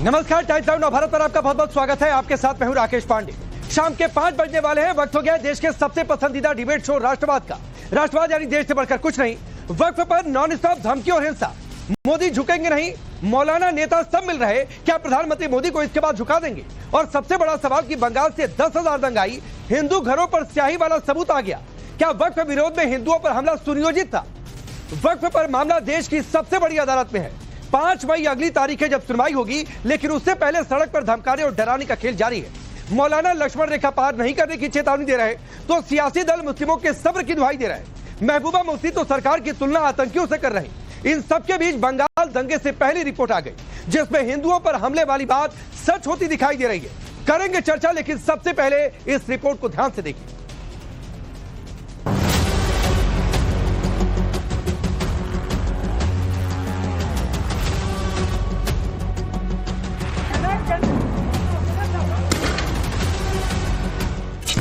नमस्कार, times now Bharat पर आपका बहुत बहुत स्वागत है। आपके साथ मैं हूं राकेश पांडे। शाम के 5 बजने वाले हैं। वक्त हो गया देश के सबसे पसंदीदा डिबेट शो राष्ट्रवाद का। राष्ट्रवाद यानी देश से बढ़कर कुछ नहीं। वक्त पर नॉन स्टॉप धमकी और हिंसा। मोदी झुकेंगे नहीं, मौलाना नेता सब मिल रहे, क्या प्रधानमंत्री मोदी को इसके बाद झुका देंगे? और सबसे बड़ा सवाल कि बंगाल से 10,000 दंगाई, हिंदू घरों पर स्याही वाला सबूत आ गया। क्या वक्फ विरोध में हिंदुओं पर हमला सुनियोजित था? वक्फ पर मामला देश की सबसे बड़ी अदालत में है। 5 मई अगली तारीख है जब सुनवाई होगी, लेकिन उससे पहले सड़क पर धमकाने और डराने का खेल जारी है। मौलाना लक्ष्मण रेखा पार नहीं करने की चेतावनी दे रहे तो सियासी दल मुस्लिमों के सब्र की दुहाई दे रहे हैं। महबूबा मुफ्ती तो सरकार की तुलना आतंकियों से कर रही। इन सबके बीच बंगाल दंगे से पहली रिपोर्ट आ गई, जिसमें हिंदुओं पर हमले वाली बात सच होती दिखाई दे रही है। करेंगे चर्चा, लेकिन सबसे पहले इस रिपोर्ट को ध्यान से देखिए।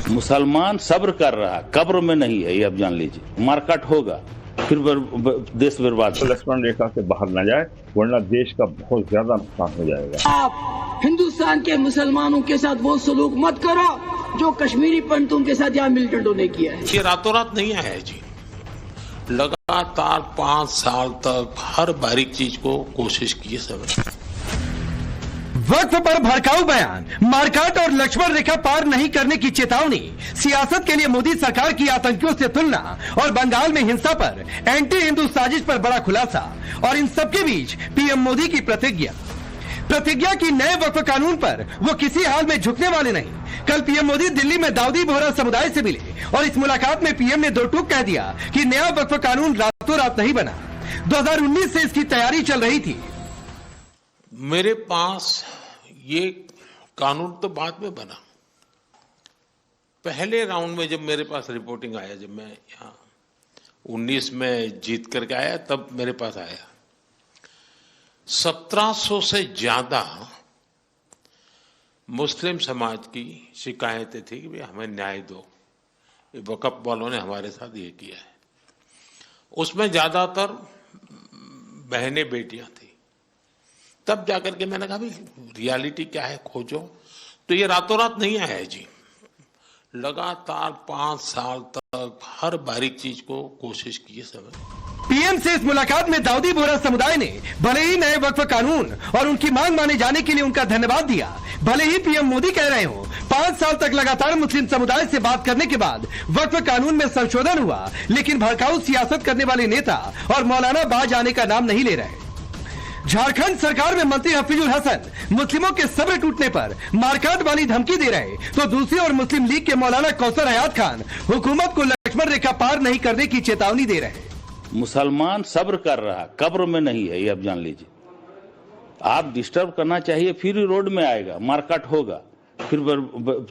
मुसलमान सब्र कर रहा, कब्र में नहीं है, ये आप जान लीजिए। मारकाट होगा, फिर देश बर्बाद। लक्ष्मण रेखा से बाहर न जाए, वरना देश का बहुत ज्यादा नुकसान हो जाएगा। आप हिंदुस्तान के मुसलमानों के साथ वो सलूक मत करो जो कश्मीरी पंडितों के साथ यहाँ मिलटंटों ने किया है। ये रातों रात नहीं आया है जी। लगातार 5 साल तक हर बारीक चीज को कोशिश की है सब। वक्फ पर भड़काऊ बयान, मारकाट और लक्ष्मण रेखा पार नहीं करने की चेतावनी, सियासत के लिए मोदी सरकार की आतंकियों से तुलना और बंगाल में हिंसा पर एंटी हिंदू साजिश पर बड़ा खुलासा। और इन सबके बीच पीएम मोदी की प्रतिज्ञा की नए वक्फ कानून पर वो किसी हाल में झुकने वाले नहीं। कल पीएम मोदी दिल्ली में दाऊदी बोहरा समुदाय से मिले और इस मुलाकात में पीएम ने दो टूक कह दिया कि नया वक्फ कानून रातों रात नहीं बना, 2019 से इसकी तैयारी चल रही थी। मेरे पास ये कानून तो बाद में बना। पहले राउंड में जब मेरे पास रिपोर्टिंग आया, जब मैं यहाँ 19 में जीत करके आया, तब मेरे पास आया 1700 से ज्यादा मुस्लिम समाज की शिकायतें थी कि भाई हमें न्याय दो, वक़्फ़ वालों ने हमारे साथ ये किया है। उसमें ज्यादातर बहनें बेटियां थी। तब जाकर के मैंने कहा भाई रियलिटी क्या है खोजो। तो ये रातों रात नहीं आया है जी। लगातार 5 साल तक हर बारीक चीज को कोशिश की है सब। पीएम से इस मुलाकात में दाऊदी बोहरा समुदाय ने भले ही नए वक्फ कानून और उनकी मांग माने जाने के लिए उनका धन्यवाद दिया, भले ही पीएम मोदी कह रहे हो 5 साल तक लगातार मुस्लिम समुदाय से बात करने के बाद वक्फ कानून में संशोधन हुआ, लेकिन भड़काऊ सियासत करने वाले नेता और मौलाना बाज आने का नाम नहीं ले रहे। झारखंड सरकार में मंत्री हफीजुल हसन मुस्लिमों के सब्र टूटने पर मारकाट वाली धमकी दे रहे, तो दूसरी ओर मुस्लिम लीग के मौलाना कौसर हयात खान हुकूमत को लक्ष्मण रेखा पार नहीं करने की चेतावनी दे रहे। मुसलमान सब्र कर रहा, कब्र में नहीं है, ये आप जान लीजिए। आप डिस्टर्ब करना चाहिए, फिर ही रोड में आएगा, मारकाट होगा, फिर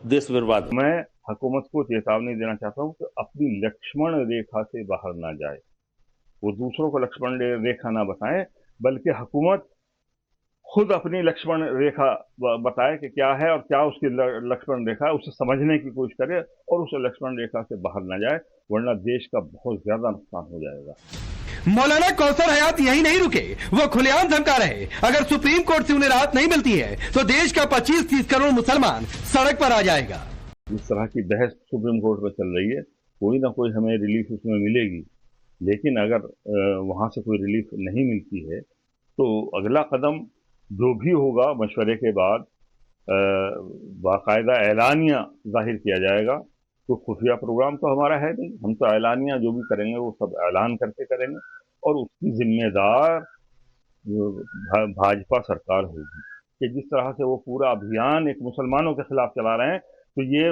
देश बर्बाद। मैं हुकूमत को चेतावनी देना चाहता हूँ कि अपनी लक्ष्मण रेखा से बाहर ना जाए। वो दूसरों को लक्ष्मण रेखा ना बताएं, बल्कि हुकूमत खुद अपनी लक्ष्मण रेखा बताए कि क्या है और क्या उसकी लक्ष्मण रेखा है, उसे समझने की कोशिश करे और उस लक्ष्मण रेखा से बाहर न जाए, वरना देश का बहुत ज्यादा नुकसान हो जाएगा। मौलाना कौसर हयात यही नहीं रुके, वो खुलेआम धमका रहे अगर सुप्रीम कोर्ट से उन्हें राहत नहीं मिलती है तो देश का 25-30 करोड़ मुसलमान सड़क पर आ जाएगा। इस तरह की बहस सुप्रीम कोर्ट में चल रही है, कोई ना कोई हमें रिलीफ उसमें मिलेगी, लेकिन अगर वहां से कोई रिलीफ नहीं मिलती है तो अगला कदम जो भी होगा मशवरे के बाद बाकायदा ऐलानिया जाहिर किया जाएगा। तो खुफिया प्रोग्राम तो हमारा है नहीं, हम तो ऐलानिया जो भी करेंगे वो सब ऐलान करके करेंगे और उसकी जिम्मेदार भाजपा सरकार होगी कि जिस तरह से वो पूरा अभियान एक मुसलमानों के खिलाफ चला रहे हैं, तो ये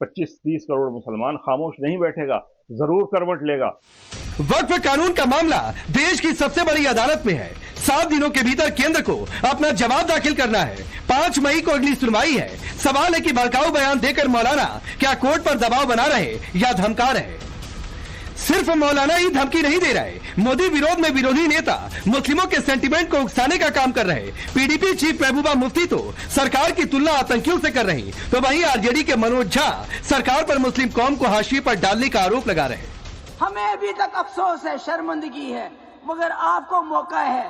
25-30 करोड़ मुसलमान खामोश नहीं बैठेगा, जरूर करवट लेगा। वक्फ कानून का मामला देश की सबसे बड़ी अदालत में है। 7 दिनों के भीतर केंद्र को अपना जवाब दाखिल करना है। 5 मई को अगली सुनवाई है। सवाल है कि भड़काऊ बयान देकर मौलाना क्या कोर्ट पर दबाव बना रहे या धमका रहे। सिर्फ मौलाना ही धमकी नहीं दे रहे, मोदी विरोध में विरोधी नेता मुस्लिमों के सेंटीमेंट को उकसाने का काम कर रहे। पीडीपी चीफ महबूबा मुफ्ती तो सरकार की तुलना आतंकियों से कर रही, तो वहीं आरजेडी के मनोज झा सरकार पर मुस्लिम कौम को हाशिए पर डालने का आरोप लगा रहे। हमें अभी तक अफसोस है, शर्मिंदगी है, मगर आपको मौका है,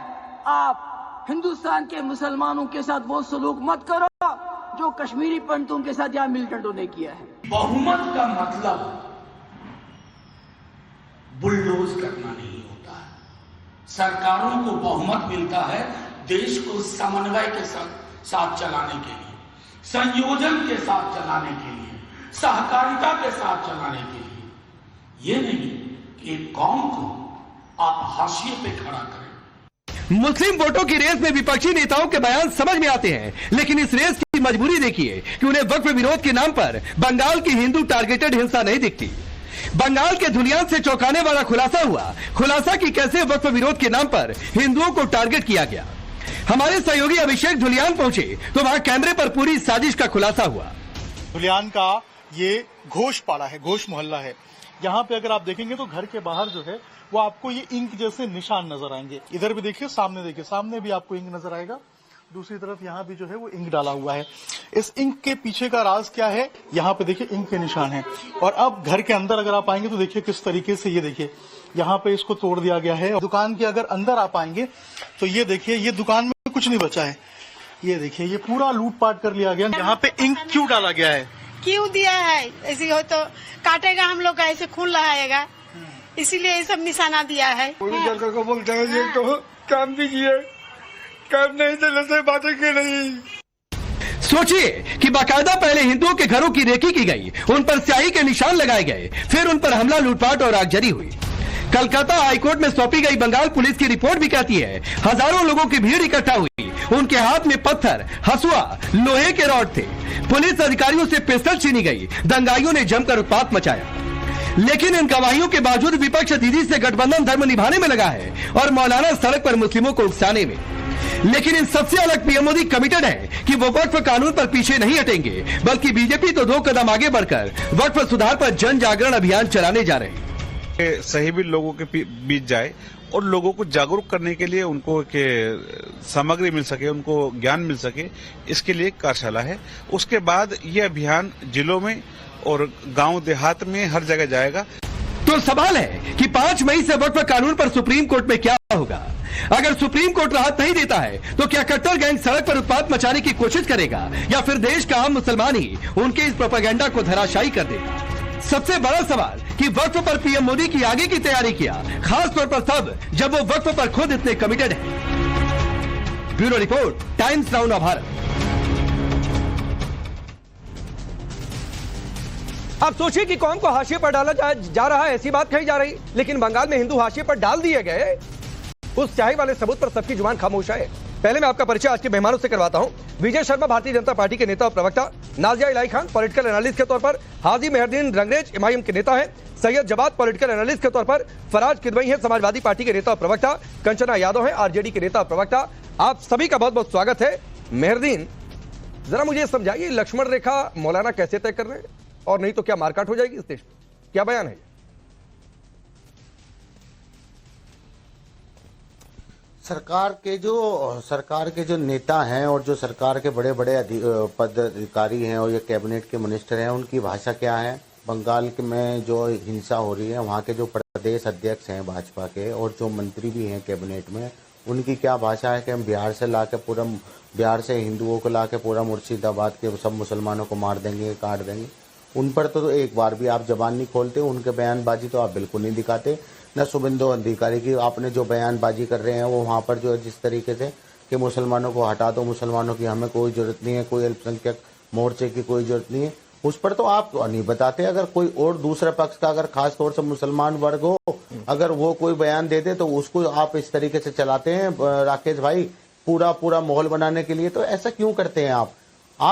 आप हिंदुस्तान के मुसलमानों के साथ वो सलूक मत करो जो कश्मीरी पंडितों के साथ यहाँ मिलिटेंटों ने किया है। बहुमत का मतलब बुलडोज करना नहीं होता है। सरकारों को बहुमत मिलता है देश को समन्वय के साथ चलाने के लिए, संयोजन के साथ चलाने के लिए, सहकारिता के साथ चलाने के लिए। ये नहीं कि एक कौम को आप हाशिए पे खड़ा करें। मुस्लिम वोटों की रेस में विपक्षी नेताओं के बयान समझ में आते हैं, लेकिन इस रेस की मजबूरी देखिए कि उन्हें वक्फ विरोध के नाम पर बंगाल की हिंदू टारगेटेड हिंसा नहीं दिखती। बंगाल के धुलियान से चौंकाने वाला खुलासा हुआ, खुलासा कि कैसे वक्फ विरोध के नाम पर हिंदुओं को टारगेट किया गया। हमारे सहयोगी अभिषेक धुलियान पहुंचे तो वहां कैमरे पर पूरी साजिश का खुलासा हुआ। धुलियान का ये घोष पाड़ा है, घोष मोहल्ला है। यहाँ पे अगर आप देखेंगे तो घर के बाहर जो है वो आपको ये इंक जैसे निशान नजर आएंगे। इधर भी देखिए, सामने देखिए, सामने भी आपको इंक नजर आएगा। दूसरी तरफ यहाँ भी जो है वो इंक डाला हुआ है। इस इंक के पीछे का राज क्या है, यहाँ पे देखिए इंक के निशान है। और अब घर के अंदर अगर आप आएंगे तो देखिए किस तरीके से, ये देखिए यहाँ पे इसको तोड़ दिया गया है। दुकान के अगर अंदर आप आएंगे तो ये देखिए, ये दुकान में कुछ नहीं बचा है। ये देखिए, ये पूरा लूटपाट कर लिया गया। यहाँ पे इंक क्यों डाला गया है, क्यों दिया है? ऐसे हो तो काटेगा हम लोग का, ऐसे खून लगाएगा, इसीलिए ये सब निशाना दिया है। सरकार को बोलते हैं ये तो काम दीजिए, काम नहीं देने से बातें क्यों नहीं। सोचिए कि बाकायदा पहले हिंदुओं के घरों की रेकी की गई, उन पर स्याही के निशान लगाए गए, फिर उन पर हमला, लूटपाट और आगजनी हुई। कलकत्ता हाईकोर्ट में सौंपी गई बंगाल पुलिस की रिपोर्ट भी कहती है हजारों लोगों की भीड़ इकट्ठा हुई, उनके हाथ में पत्थर, हसुआ, लोहे के रॉड थे। पुलिस अधिकारियों से पिस्टल छीनी गई, दंगाइयों ने जमकर उत्पात मचाया। लेकिन इन गवाहियों के बावजूद विपक्ष दीदी से गठबंधन धर्म निभाने में लगा है और मौलाना सड़क पर मुस्लिमों को उकसाने में। लेकिन इन सबसे अलग पीएम मोदी कमिटेड है कि वो वक्फ कानून पर पीछे नहीं हटेंगे, बल्कि बीजेपी तो 2 कदम आगे बढ़कर वक्फ सुधार पर जन जागरण अभियान चलाने जा रहे हैं। सही भी लोगों के बीच जाए और लोगों को जागरूक करने के लिए उनको सामग्री मिल सके, उनको ज्ञान मिल सके, इसके लिए एक कार्यशाला है। उसके बाद ये अभियान जिलों में और गांव देहात में हर जगह जाएगा। तो सवाल है कि 5 मई से वक्फ कानून पर सुप्रीम कोर्ट में क्या होगा। अगर सुप्रीम कोर्ट राहत नहीं देता है तो क्या कट्टर गैंग सड़क पर उत्पात मचाने की कोशिश करेगा या फिर देश का आम मुसलमान ही उनके इस प्रोपेगेंडा को धराशायी कर देगा। सबसे बड़ा सवाल कि वक्फ पर पीएम मोदी की आगे की तैयारी किया, खास तौर पर तब जब वो वक्फ पर खुद इतने कमिटेड है। Bureau report, times now Bharat. अब सोचिए कि कौम को हाशिए पर डाला जा रहा है, ऐसी बात कही जा रही, लेकिन बंगाल में हिंदू हाशिए पर डाल दिए गए, उस स्याही वाले सबूत पर सबकी जुबान खामोश है। पहले मैं आपका परिचय आज के मेहमानों से करवाता हूं। विजय शर्मा भारतीय जनता पार्टी के नेता और प्रवक्ता, नाजिया इलाई खान पॉलिटिकल एनालिस्ट के तौर पर, हाजी मेहरदीन रंगरेज एमआईएम के नेता हैं, सैयद जवाद पॉलिटिकल एनालिस्ट के तौर पर, फराज किदवई है समाजवादी पार्टी के नेता और प्रवक्ता, कंचना यादव है आरजेडी के नेता और प्रवक्ता। आप सभी का बहुत बहुत स्वागत है। मेहरदीन, जरा मुझे समझाइए, लक्ष्मण रेखा मौलाना कैसे तय कर रहे हैं, और नहीं तो क्या मारकाट हो जाएगी इस देश में? क्या बयान है? सरकार के जो नेता हैं और जो सरकार के बड़े बड़े पदाधिकारी हैं और ये कैबिनेट के मिनिस्टर हैं, उनकी भाषा क्या है? बंगाल में जो हिंसा हो रही है, वहाँ के जो प्रदेश अध्यक्ष हैं भाजपा के और जो मंत्री भी हैं कैबिनेट में, उनकी क्या भाषा है कि हम बिहार से हिंदुओं को ला के पूरा मुर्शिदाबाद के सब मुसलमानों को मार देंगे, काट देंगे। उन पर तो एक बार भी आप जबान नहीं खोलते, उनके बयानबाजी तो आप बिल्कुल नहीं दिखाते। न शुभेंदु अधिकारी की आपने जो बयानबाजी कर रहे हैं वो वहाँ पर जो है जिस तरीके से कि मुसलमानों को हटा दो, मुसलमानों की हमें कोई जरूरत नहीं है, कोई अल्पसंख्यक मोर्चे की कोई जरूरत नहीं है, उस पर तो आप नहीं बताते। अगर कोई और दूसरे पक्ष का अगर खास तौर से मुसलमान वर्ग हो, अगर वो कोई बयान दे दे तो उसको आप इस तरीके से चलाते हैं राकेश भाई, पूरा माहौल बनाने के लिए। तो ऐसा क्यों करते हैं आप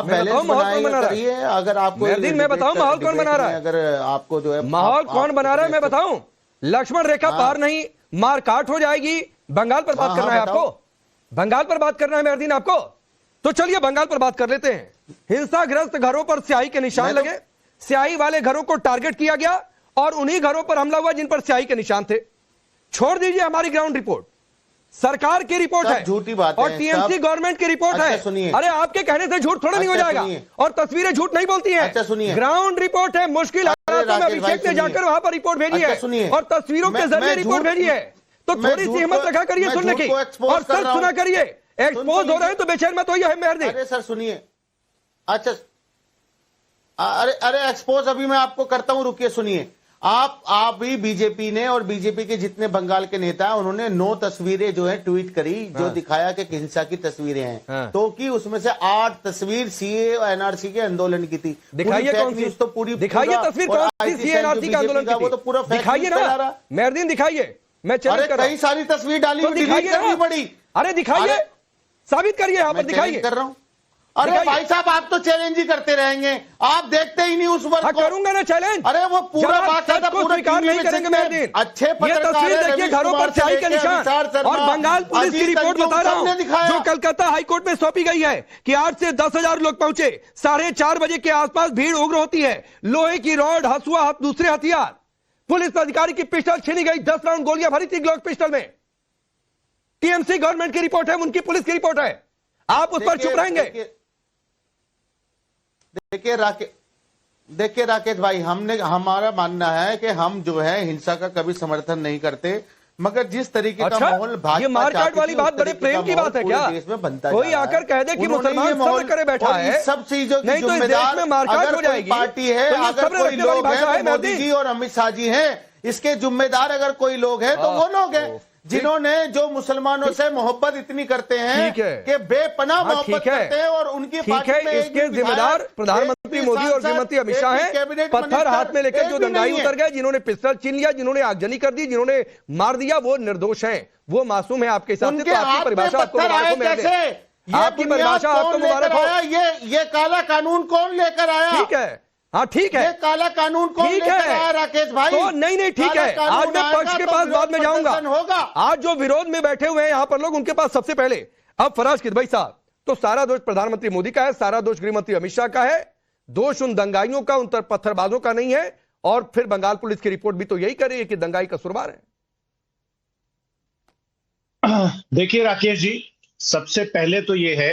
बैलेंस बनाइए। अगर आपको मैं बताऊं माहौल कौन बना रहा है, अगर आपको जो है माहौल कौन बना रहा है मैं बताऊं। लक्ष्मण रेखा पार नहीं, मारकाट हो जाएगी। बंगाल पर बात करना है आपको, बंगाल पर बात करना है मेहरदीन आपको, तो चलिए बंगाल पर बात कर लेते हैं। हिंसाग्रस्त घरों पर स्याही के निशान लगे, स्याही वाले घरों को टारगेट किया गया और उन्हीं घरों पर हमला हुआ जिन पर स्याही के निशान थे। छोड़ दीजिए हमारी ग्राउंड रिपोर्ट, सरकार की रिपोर्ट है, झूठी बात और टीएमसी गवर्नमेंट की रिपोर्ट है। अरे आपके कहने से झूठ थोड़ा नहीं हो जाएगा, और तस्वीरें झूठ नहीं बोलती हैं। अच्छा सुनिए, ग्राउंड रिपोर्ट है। मुश्किल हालातों में अभिषेक ने जाकर वहां पर रिपोर्ट भेजी है और तस्वीरों के जरिए रिपोर्ट भेजी है, तो थोड़ी सी हिम्मत रखा करिए सुनने की और सच सुना करिए। एक्सपोज हो रहे हैं तो बेचैन मत होइए मेहरदीन। अरे सर सुनिए, अच्छा अरे एक्सपोज अभी मैं आपको करता हूं, रुकिए सुनिए। आप भी बीजेपी ने और बीजेपी के जितने बंगाल के नेता हैं उन्होंने 9 तस्वीरें जो है ट्वीट करी जो दिखाया कि हिंसा की तस्वीरें हैं, तो कि उसमें से 8 तस्वीर सीए और एनआरसी के आंदोलन की थी। दिखाइए कौन सी, तो पूरी दिखाइए तस्वीर कौन सी सीए एनआरसी के आंदोलन की थी, वो तो पूरा दिखाइए ना मेहरदीन, दिखाइए। मैं चैलेंज कर रहा हूं, कई सारी तस्वीर डाली हुई दिखाइए करनी पड़ी। अरे दिखाइए, साबित करिए, यहाँ पर दिखाइए। कर रहा हूं। अरे भाई साहब आप तो चैलेंज ही करते रहेंगे, आप देखते ही नहीं उस वर्ग को। करूंगा ना चैलेंज। अरे वो पूरा बात स्वीकार नहीं करेंगे मेहरदीन। अच्छे तस्वीर देखिए, घरों पर स्याही के निशान, और बंगाल पुलिस की रिपोर्ट बता रहा हूं जो कलकत्ता हाईकोर्ट में सौंपी गई है कि 8 से 10,000 लोग पहुंचे, 4:30 बजे के आसपास भीड़ उग्र होती है, लोहे की रॉड, हसुआ, दूसरे हथियार, पुलिस अधिकारी की पिस्टल छीनी गई, 10 राउंड गोलियां भरी थी ग्लॉक पिस्टल में। टीएमसी गवर्नमेंट की रिपोर्ट है, उनकी पुलिस की रिपोर्ट है, आप उस पर चुप रहेंगे? देखिए राकेश भाई, हमारा मानना है कि हम जो है हिंसा का कभी समर्थन नहीं करते, मगर जिस तरीके का माहौल ये मारकाट वाली बात बड़े प्रेम की बात है क्या? देश में बनता कोई आकर कह दे कि मुसलमान सब्र करे बैठा है, सब चीजों की नहीं तो इस देश में मारकाट हो जाएगी। पार्टी है, अगर कोई लोग है, मोदी जी और अमित शाह जी हैं, इसके जिम्मेदार अगर कोई लोग हैं तो वो लोग हैं जिन्होंने जो मुसलमानों से मोहब्बत इतनी करते हैं कि बेपनाह मोहब्बत करते हैं, और उनकी पार्टी में इसके जिम्मेदार प्रधानमंत्री मोदी और गृहमंत्री अमित शाह हैं। पत्थर हाथ में लेकर जो दंगाई उतर गए, जिन्होंने पिस्टल छीन लिया, जिन्होंने आगजनी कर दी, जिन्होंने मार दिया, वो निर्दोष हैं, वो मासूम है आपके हिसाब से। तो आपकी परिभाषा आपको मुबारक हो, आपकी परिभाषा आपको मुबारक हो। ये काला कानून कौन लेकर आया? ठीक है, हाँ ठीक है, ये काला कानून कौन लेकर आया राकेश भाई? तो नहीं ठीक है, आज मैं पक्ष के पास बाद में जाऊंगा। आज जो विरोध में बैठे हुए हैं यहाँ पर लोग, उनके पास सबसे पहले अब फराज किदवई साहब, तो सारा दोष प्रधानमंत्री मोदी का है, सारा दोष गृहमंत्री अमित शाह का है, दोष उन दंगाइयों का, उन पत्थरबाजों का नहीं है। और फिर बंगाल पुलिस की रिपोर्ट भी तो यही कर रही है कि दंगाई कसूरवार है। देखिए राकेश जी, सबसे पहले तो ये है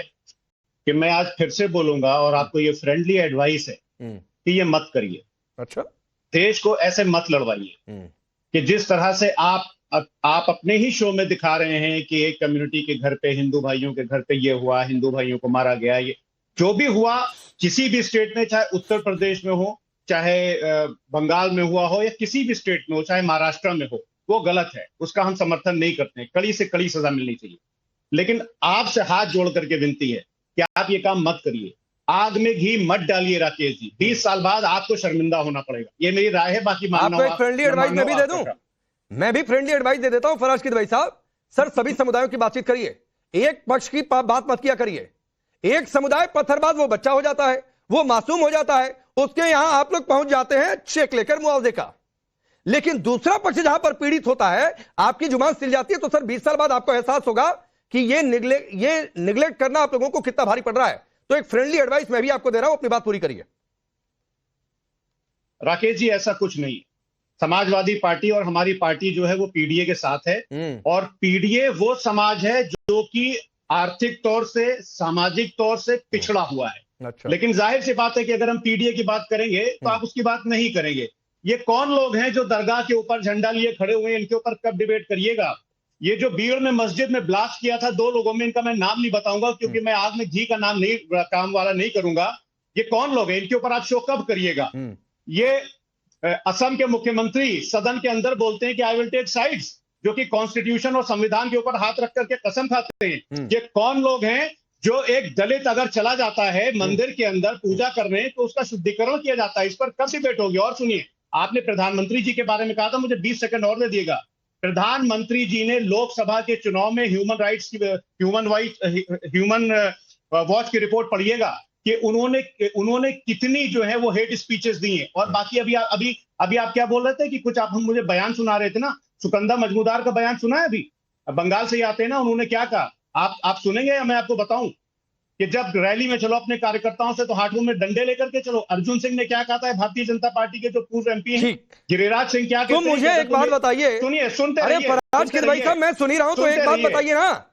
कि मैं आज फिर से बोलूंगा और आपको ये फ्रेंडली एडवाइस है कि ये मत करिए। अच्छा, देश को ऐसे मत लड़वाइए कि जिस तरह से आप अपने ही शो में दिखा रहे हैं कि एक कम्युनिटी के घर पे, हिंदू भाइयों के घर पे ये हुआ, हिंदू भाइयों को मारा गया। ये जो भी हुआ किसी भी स्टेट में, चाहे उत्तर प्रदेश में हो, चाहे बंगाल में हुआ हो, या किसी भी स्टेट में हो, चाहे महाराष्ट्र में हो, वो गलत है, उसका हम समर्थन नहीं करते हैं। कड़ी से कड़ी सजा मिलनी चाहिए। लेकिन आपसे हाथ जोड़ करके विनती है कि आप ये काम मत करिए। आग में घी मत डालिए राकेश जी, 20 साल बाद आपको शर्मिंदा होना पड़ेगा। ये मेरी राय है, बाकी आपको एक फ्रेंडली एडवाइस मैं भी दे दूं, मैं भी फ्रेंडली एडवाइस दे देता हूं फराज किदवई साहब। सर, सभी समुदायों की बातचीत करिए, एक पक्ष की बात मत किया करिए। एक समुदाय पत्थरबाज, वो बच्चा हो जाता है, वो मासूम हो जाता है, उसके यहां आप लोग पहुंच जाते हैं चेक लेकर मुआवजे का। लेकिन दूसरा पक्ष जहां पर पीड़ित होता है, आपकी जुबान सिल जाती है, तो सर 20 साल बाद आपको एहसास होगा कि ये निगलेक्ट करना आप लोगों को कितना भारी पड़ रहा है। तो एक फ्रेंडली एडवाइस मैं भी आपको दे रहा हूं, अपनी बात पूरी करिए। राकेश जी, ऐसा कुछ नहीं। समाजवादी पार्टी और हमारी पार्टी जो है वो पीडीए के साथ है, और पीडीए वो समाज है जो कि आर्थिक तौर से, सामाजिक तौर से पिछड़ा हुआ है। अच्छा। लेकिन जाहिर सी बात है कि अगर हम पीडीए की बात करेंगे तो आप उसकी बात नहीं करेंगे। ये कौन लोग हैं जो दरगाह के ऊपर झंडा लिए खड़े हुए हैं? इनके ऊपर कब डिबेट करिएगा। ये जो बीड़ में मस्जिद में ब्लास्ट किया था 2 लोगों में, इनका मैं नाम नहीं बताऊंगा क्योंकि मैं आग में घी का नाम नहीं, काम वाला नहीं करूंगा। ये कौन लोग हैं? इनके ऊपर आप शो कब करिएगा? ये असम के मुख्यमंत्री सदन के अंदर बोलते हैं कि आई विल टेक साइड्स, जो कि कॉन्स्टिट्यूशन और संविधान के ऊपर हाथ रख करके कसम खाते हैं। ये कौन लोग हैं जो एक दलित अगर चला जाता है मंदिर के अंदर पूजा करने तो उसका शुद्धिकरण किया जाता है? इस पर कब डिबेट होगी? और सुनिए, आपने प्रधानमंत्री जी के बारे में कहा था, मुझे 20 सेकंड और दे दिएगा। प्रधानमंत्री जी ने लोकसभा के चुनाव में ह्यूमन वॉच की रिपोर्ट पढ़िएगा कि उन्होंने कितनी जो है वो हेट स्पीचेस दी हैं। और बाकी अभी आप क्या बोल रहे थे कि कुछ आप मुझे बयान सुना रहे थे ना, सुकंदा मजमूदार का बयान सुना है? अभी बंगाल से ही आते हैं ना, उन्होंने क्या कहा आप सुनेंगे या मैं आपको बताऊं कि जब रैली में चलो अपने कार्यकर्ताओं से तो हाथों में डंडे लेकर के चलो। अर्जुन सिंह ने क्या कहा था, भारतीय जनता पार्टी के जो पूर्व एमपी हैं, गिरिराज सिंह, क्या कहते हैं? तो मुझे एक बात बताइए, सुनिए, सुनते अरे फराज किदवई साहब, मैं सुन ही रहा हूं, तो एक बात बताइए ना,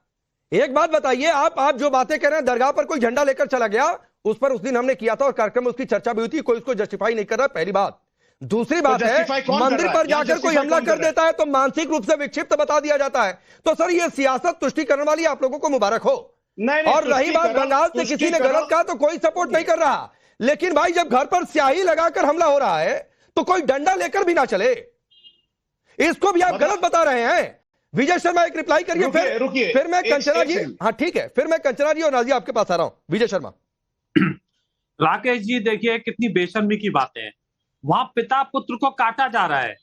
एक बात बताइए। आप जो बातें कह रहे हैं, दरगाह पर कोई झंडा लेकर चला गया, उस पर उस दिन हमने किया था और कार्यक्रम में उसकी चर्चा भी हुई थी, कोई उसको जस्टिफाई नहीं कर रहा, पहली बात। दूसरी बात है, मंदिर पर जाकर कोई हमला कर देता है तो मानसिक रूप से विक्षिप्त बता दिया जाता है। तो सर, ये सियासत तुष्टिकरण वाली आप लोगों को मुबारक हो, नहीं, और रही बात बंगाल से किसी ने गलत कहा तो कोई सपोर्ट नहीं कर रहा, लेकिन भाई जब घर पर स्याही लगाकर हमला हो रहा है तो कोई डंडा लेकर भी ना चले, इसको भी आप गलत बता रहे हैं। विजय शर्मा एक रिप्लाई करिए, फिर मैं कंचना जी, हाँ ठीक है, फिर मैं कंचना जी और नाजिया आपके पास आ रहा हूं। विजय शर्मा। राकेश जी देखिए कितनी बेशर्मी की बातें हैं, वहां पिता पुत्र को काटा जा रहा है,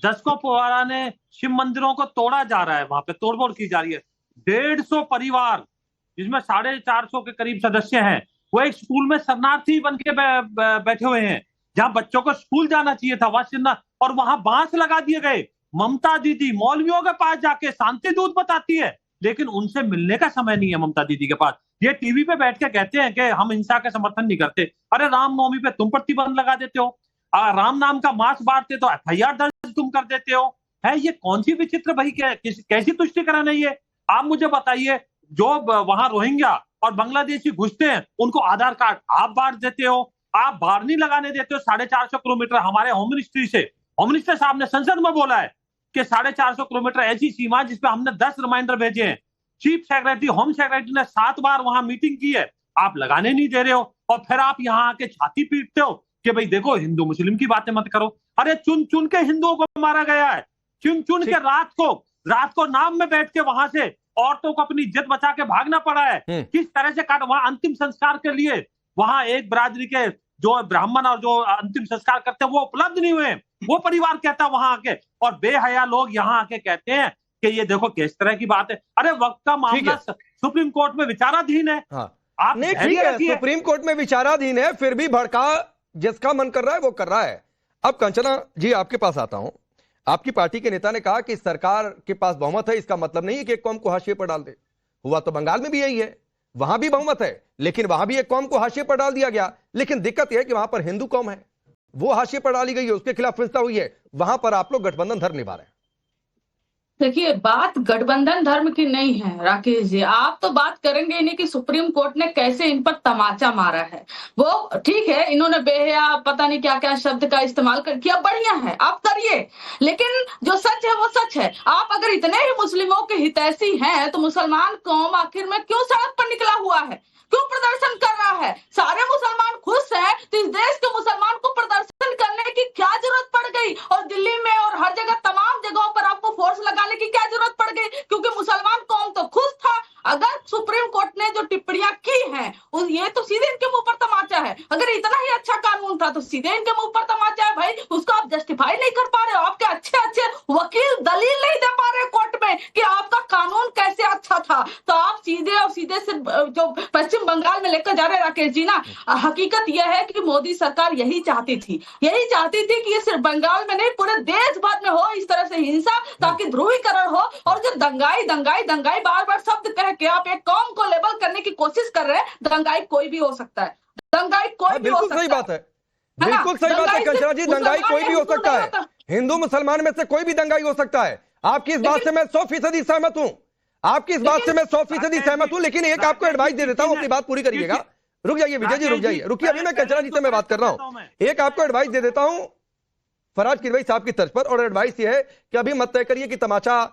दशकों पुराने शिव मंदिरों को तोड़ा जा रहा है, वहां पे तोड़फोड़ की जा रही है। 150 परिवार जिसमें 450 के करीब सदस्य हैं, वो एक स्कूल में शरणार्थी बन के बैठे हुए हैं, जहां बच्चों को स्कूल जाना चाहिए था और वहां बांस लगा दिए गए। ममता दीदी मौलवियों के पास जाके शांति दूत बताती है, लेकिन उनसे मिलने का समय नहीं है ममता दीदी के पास। ये टीवी पे बैठ के कहते हैं कि हम हिंसा का समर्थन नहीं करते। अरे रामनवमी पे तुम प्रतिबंध लगा देते हो, राम नाम का मांस बांटते तो FIR दर्ज तुम कर देते हो। है ये कौन सी विचित्र भाई, कैसी तुष्टिकरण है ये? आप मुझे बताइए, जो वहां रोहिंग्या और बांग्लादेशी घुसते हैं उनको आधार कार्ड आप बांट देते हो, आप बाहर नहीं लगाने देते हो 450 किलोमीटर। हमारे होम मिनिस्टर साहब ने संसद में बोला है कि 450 किलोमीटर ऐसी सीमा है जिसपे हमने 10 रिमाइंडर भेजे हैं। चीफ सेक्रेटरी, होम सेक्रेटरी ने 7 बार वहां मीटिंग की है, आप लगाने नहीं दे रहे हो। और फिर आप यहाँ आके छाती पीटते हो कि भाई देखो हिंदू मुस्लिम की बातें मत करो। अरे चुन चुन के हिंदुओं को मारा गया है, चुन चुन के रात को नाम में बैठ के वहां से औरतों को अपनी इज्जत बचा के भागना पड़ा है। किस तरह से काट, वहां अंतिम संस्कार के लिए वहां एक बिरादरी के जो ब्राह्मण और जो अंतिम संस्कार करते हैं वो उपलब्ध नहीं हुए। वो परिवार कहता है वहां आके, और बेहया लोग यहाँ आके कहते हैं कि ये देखो किस तरह की बात है। अरे वक्त का मामला सुप्रीम कोर्ट में विचाराधीन है। आप नहीं ठीक है, सुप्रीम कोर्ट में विचाराधीन है, फिर भी भड़का जिसका मन कर रहा है वो कर रहा है। अब कंचना जी आपके पास आता हूं। आपकी पार्टी के नेता ने कहा कि सरकार के पास बहुमत है, इसका मतलब नहीं है कि एक कौम को हाशिए पर डाल दे। हुआ तो बंगाल में भी यही है, वहां भी बहुमत है लेकिन वहां भी एक कौम को हाशिए पर डाल दिया गया। लेकिन दिक्कत यह है कि वहां पर हिंदू कौम है, वो हाशिए पर डाली गई है, उसके खिलाफ हिंसा हुई है। वहां पर आप लोग गठबंधन धर्म निभा रहे हैं। देखिए बात गठबंधन धर्म की नहीं है राकेश जी, आप तो बात करेंगे नहीं कि सुप्रीम कोर्ट ने कैसे इन पर तमाचा मारा है। वो ठीक है, इन्होंने बेहया पता नहीं क्या क्या शब्द का इस्तेमाल किया, बढ़िया है आप करिए, लेकिन जो सच है वो सच है। आप अगर इतने ही मुस्लिमों के हितैषी हैं तो मुसलमान कौम आखिर में क्यों सड़क पर निकला हुआ है, क्यों प्रदर्शन कर रहा है? सारे मुसलमान खुश हैं तो इस देश के मुसलमान को प्रदर्शन करने की क्या जरूरत पड़ गई? और दिल्ली में और हर जगह तमाम जगहों पर आपको फोर्स लगाने की क्या जरूरत पड़ गई? क्योंकि मुसलमान कौम तो खुश था। अगर सुप्रीम कोर्ट ने जो टिप्पणियां की हैं ये तो सीधे इनके मुंह पर तमाचा है। अगर इतना ही अच्छा कानून था तो सीधे इनके मुंह पर तमाचा है भाई, उसको आप जस्टिफाई नहीं कर पा रहे हो। आपके अच्छे अच्छे वकील दलील नहीं दे पा रहे कोर्ट में कि आपका कानून कैसे अच्छा था। तो आप सीधे और सीधे से जो पश्चिम बंगाल में लेकर जा रहे राकेश जी ना, हकीकत यह है कि मोदी सरकार यही चाहती थी कि ये सिर्फ बंगाल में नहीं पूरे देश भर में हो इस तरह से हिंसा, ताकि ध्रुवीकरण हो। और जो दंगाई बार बार शब्द कह के आप एक कौम को लेबल करने की कोशिश कर रहे हैं, दंगाई कोई भी हो सकता है, दंगाई कोई भी हो सकता है। सही बात है, बिल्कुल सही बात है कंचना जी, दंगाई कोई भी हो सकता है, हिंदू मुसलमान में से कोई भी दंगाई हो सकता है। आपकी इस बात से मैं 100% सहमत हूं, आपकी इस बात से मैं 100% सहमत हूं। लेकिन एक आपको एडवाइस दे देता हूं, अपनी बात पूरी करिएगा। रुक जाइए विजय जी, रुक जाइए, रुकिए, अभी मैं कंचना जी से मैं बात कर रहा हूं। एक आपको एडवाइस दे देता हूं फराज किदवई साहब की तर्ज पर, और एडवाइस ये है कि अभी मत तय करिए कि तमाचा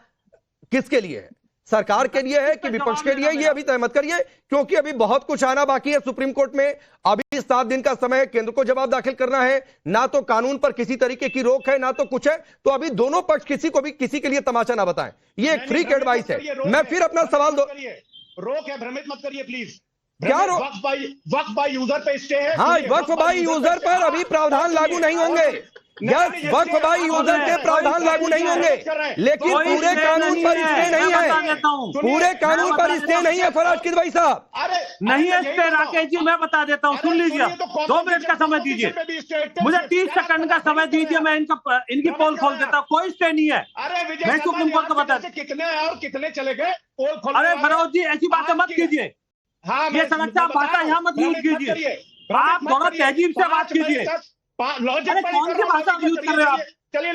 किसके लिए है, सरकार के लिए है कि विपक्ष के लिए, ये अभी तय मत करिए, क्योंकि अभी बहुत कुछ आना बाकी है सुप्रीम कोर्ट में। अभी 7 दिन का समय है, केंद्र को जवाब दाखिल करना है, ना तो कानून पर किसी तरीके की रोक है ना तो कुछ है। तो अभी दोनों पक्ष किसी को भी किसी के लिए तमाचा ना बताएं, ये एक फ्री एडवाइस है। मैं फिर अपना सवाल रोक है, भ्रमित मत करिए प्लीज। क्या वक्फ बाय यूजर पे स्टे है। हाँ, वक्फ बाय यूजर पर अभी प्रावधान लागू नहीं होंगे। वक्फ बाय यूजर के प्रावधान लागू नहीं होंगे, लेकिन पूरे कानून पर स्टे नहीं है, पूरे कानून पर स्टे नहीं है फराज किदवई साहब। नहीं है स्टे राकेश जी, मैं बता देता हूँ, सुन लीजिए, 2 मिनट का समय दीजिए मुझे, 30 सेकंड का समय दीजिए, मैं इनकी पोल खोल देता हूँ। कोई स्टे नहीं है, मैं सुप्रीम कोर्ट को बता देता। कितने और कितने चले गए पोल खोल? अरे फरोज जी ऐसी बातें मत कीजिए, ये समस्या भाषा यहाँ मत यूज कीजिए, आप दोनों तहजीब से बात कीजिए। अरे कौन सी भाषा यूज कर रहे हो आप?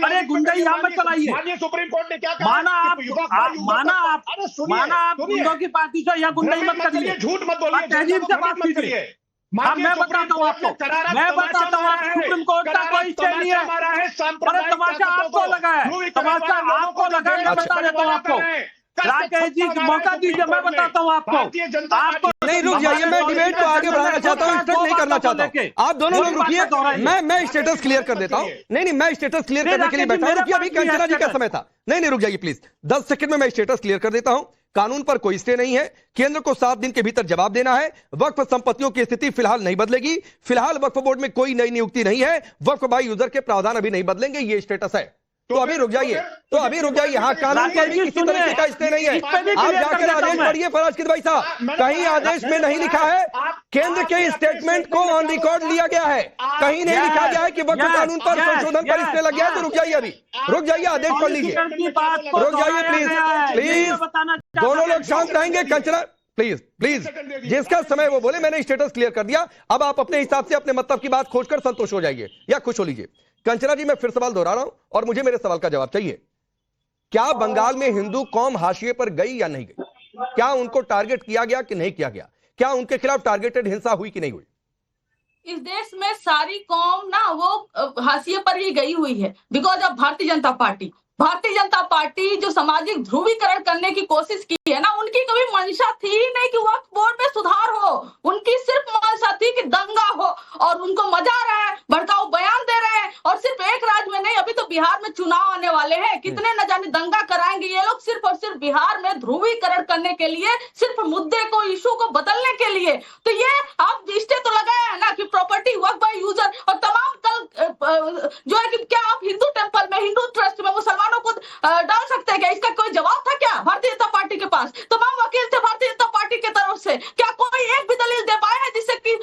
अरे गुंडई यहाँ मत चलाइए। सुप्रीम कोर्ट ने क्या कहा? माना आप गुंडों की पार्टी से यहाँ गुंडई मत करिए, झूठ मत बोलिए, तहजीब से बात कीजिए। मैं बताता हूँ आपको, सुप्रीम कोर्ट का कोई स्टे नहीं है। अरे तमाशा आपको लगा है, तमाशा आपको लगा है, मैं बता देता हूँ आपको, राकेश जी मौका दीजिए, मैं बताता हूँ आपको। आपको नहीं, रुक जाइए, मैं डिबेट को आगे बढ़ाना चाहता हूँ, स्टक नहीं करना चाहता हूँ। आप दोनों लोग रुकिए, मैं स्टेटस क्लियर कर देता हूँ। नहीं, मैं स्टेटस क्लियर करने के लिए बैठा हूँ। रुकिए, अभी कंचना जी का समय था। नहीं, रुक जाइए प्लीज, 10 सेकंड में मैं स्टेटस क्लियर कर देता हूं। कानून पर कोई स्टे नहीं है, केंद्र को 7 दिन के भीतर जवाब देना है। वक्फ संपत्तियों की स्थिति फिलहाल नहीं बदलेगी, फिलहाल वक्फ बोर्ड में कोई नई नियुक्ति नहीं है, वक्फ बाय यूजर के प्रावधान अभी नहीं बदलेंगे, ये स्टेटस है। तो अभी रुक जाइए, हाँ, कानून पर भी किसी तरीके का स्टे नहीं है। आप जाकर आदेश पढ़िए फराज भाई साहब, कहीं आदेश में नहीं लिखा है, केंद्र के स्टेटमेंट को ऑन रिकॉर्ड लिया गया है, कहीं नहीं लिखा गया है कि वक्फ कानून पर संशोधन पर स्टे लग गया है। तो रुक जाइए, अभी रुक जाइए, आदेश पढ़ लीजिए, रुक जाइए प्लीज, दोनों लोग शांत रहेंगे। कंचना प्लीज, जिसका समय वो बोले, मैंने स्टेटस क्लियर कर दिया। अब आप अपने हिसाब से अपने मतलब की बात खोजकर संतोष हो जाइए या खुश हो लीजिए। कंचना जी, मैं फिर सवाल दोहरा रहा हूं और मुझे मेरे सवाल का जवाब चाहिए। क्या बंगाल में हिंदू कौम हाशिए पर गई या नहीं गई? क्या उनको टारगेट किया गया कि नहीं किया गया? क्या उनके खिलाफ टारगेटेड हिंसा हुई कि नहीं हुई? इस देश में सारी कौम ना वो हाशिए पर ही गई हुई है, because of Bharatiya Janata party जो सामाजिक ध्रुवीकरण करने की कोशिश की है ना, उनकी कभी मंशा थी ही नहीं कि वक्फ बोर्ड में सुधार हो। उनकी सिर्फ मंशा थी कि दंगा हो, और उनको मजा आ रहा है, भड़काऊ बयान दे रहे हैं। और सिर्फ एक राज्य में नहीं, अभी तो बिहार में चुनाव आने वाले हैं, कितने न जाने दंगा कराएंगे ये लोग, सिर्फ और सिर्फ बिहार में ध्रुवीकरण करने के लिए, सिर्फ मुद्दे को, इशू को बदलने के लिए। तो ये आप रिश्ते तो लगाए हैं ना कि प्रॉपर्टी वक्फ बाय यूजर और तमाम कल जो है कि क्या आप हिंदू टेम्पल में, हिंदू ट्रस्ट में मुसलमानों को डाल सकते हैं क्या? इसका कोई जवाब था क्या भारतीय जनता पार्टी के पास? तमाम वकील थे भारतीय जनता पार्टी की तरफ से, क्या कोई एक भी दलील दे पाए हैं जिससे कि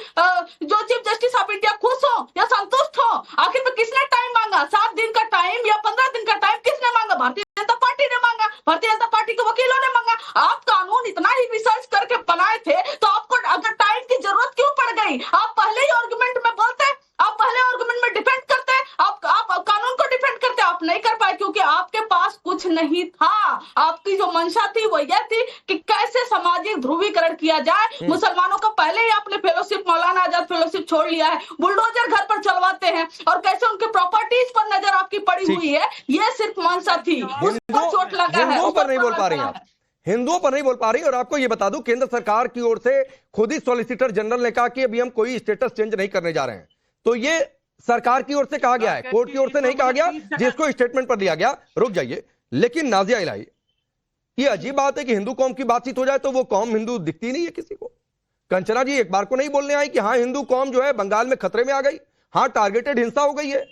जो चीफ जस्टिस ऑफ इंडिया खुश हो या संतुष्ट हो? आखिर में किसने टाइम मांगा? 7 दिन का टाइम या 15 दिन का टाइम किसने मांगा? भारतीय जनता पार्टी ने मांगा, भारतीय जनता पार्टी के वकीलों ने मांगा। आप कानून इतना ही रिसर्च करके बनाए थे तो आपको अगर टाइम की जरूरत क्यों पड़ गई? आप पहले ही आर्गुमेंट में बोलते, आप पहले आर्गुमेंट में डिफेंड करते, आप कानून को डिफेंड करते, आप नहीं कर पाए क्योंकि आपके पास कुछ नहीं था। आपकी जो मंशा थी वो यह थी कि कैसे सामाजिक ध्रुवीकरण किया जाए। मुसलमानों का पहले ही आपने फेलोशिप, मौलाना आजाद फेलोशिप छोड़ लिया है, बुलडोजर घर पर चलवाते हैं, और कैसे उनके प्रॉपर्टीज पर नजर आपकी पड़ी हुई है, ये सिर्फ मंशा थी, उस पर चोट लगा है। हिंदुओं पर नहीं बोल पा रही हैं आप, हिंदुओं पर नहीं बोल पा रही। और आपको ये बता दूं, केंद्र सरकार की ओर से खुद ही सॉलिसिटर जनरल ने कहा कि अभी हम कोई स्टेटस चेंज नहीं करने जा रहे हैं। तो ये सरकार की ओर से कहा गया है, कोर्ट की ओर से नहीं कहा गया, जिसको स्टेटमेंट पर लिया गया। रुक जाइए, लेकिन नाजिया इलाही, ये अजीब बात है कि हिंदू कौम की बातचीत हो जाए तो वो कौम हिंदू दिखती नहीं है किसी को। कंचना जी एक बार को नहीं बोलने आई कि हाँ हिंदू कौम जो है बंगाल में खतरे में आ गई, हाँ टारगेटेड हिंसा हो गई है,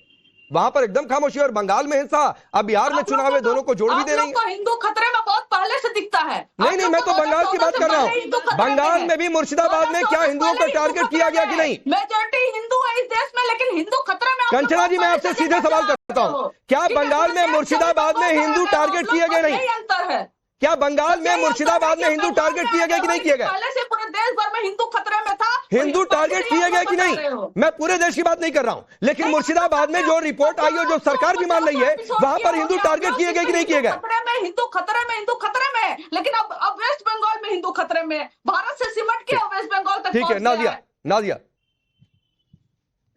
वहां पर एकदम खामोशी। और बंगाल में हिंसा, अब बिहार में चुनाव है, दोनों को जोड़ भी दे रही है। हिंदू खतरे में बहुत पहले से दिखता है। नहीं, मैं तो बंगाल की बात कर रहा हूँ। बंगाल में भी मुर्शिदाबाद में क्या हिंदुओं को टारगेट किया गया कि नहीं? मेजॉरिटी हिंदू है इस देश में, लेकिन हिंदू खतरे में। कंचना जी मैं आपसे सीधे सवाल करता हूँ, क्या बंगाल में मुर्शिदाबाद में हिंदू टारगेट किए गए नहीं? अंतर है क्या बंगाल में मुर्शिदाबाद में हिंदू टारगेट किए गए कि नहीं किए गए? पहले से पूरे देश भर में हिंदू खतरे में था। हिंदू टारगेट किए गए कि नहीं? मैं पूरे देश की बात नहीं कर रहा हूं, लेकिन मुर्शिदाबाद में जो रिपोर्ट आई है, जो सरकार भी मान रही है, वहां पर हिंदू टारगेट किए गए कि नहीं किए गए? हिंदू खतरे में, लेकिन अब वेस्ट बंगाल में हिंदू खतरे में, भारत से सिमट के वेस्ट बंगाल तक। ठीक है नाजिया।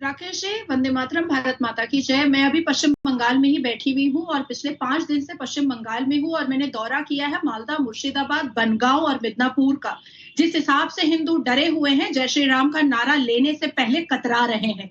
राकेश जी, वंदे मातरम, भारत माता की जय। मैं अभी पश्चिम बंगाल में ही बैठी हुई हूँ और पिछले 5 दिन से पश्चिम बंगाल में हूँ और मैंने दौरा किया है मालदा, मुर्शिदाबाद, बनगांव और मिदनापुर का। जिस हिसाब से हिंदू डरे हुए हैं, जय श्री राम का नारा लेने से पहले कतरा रहे हैं।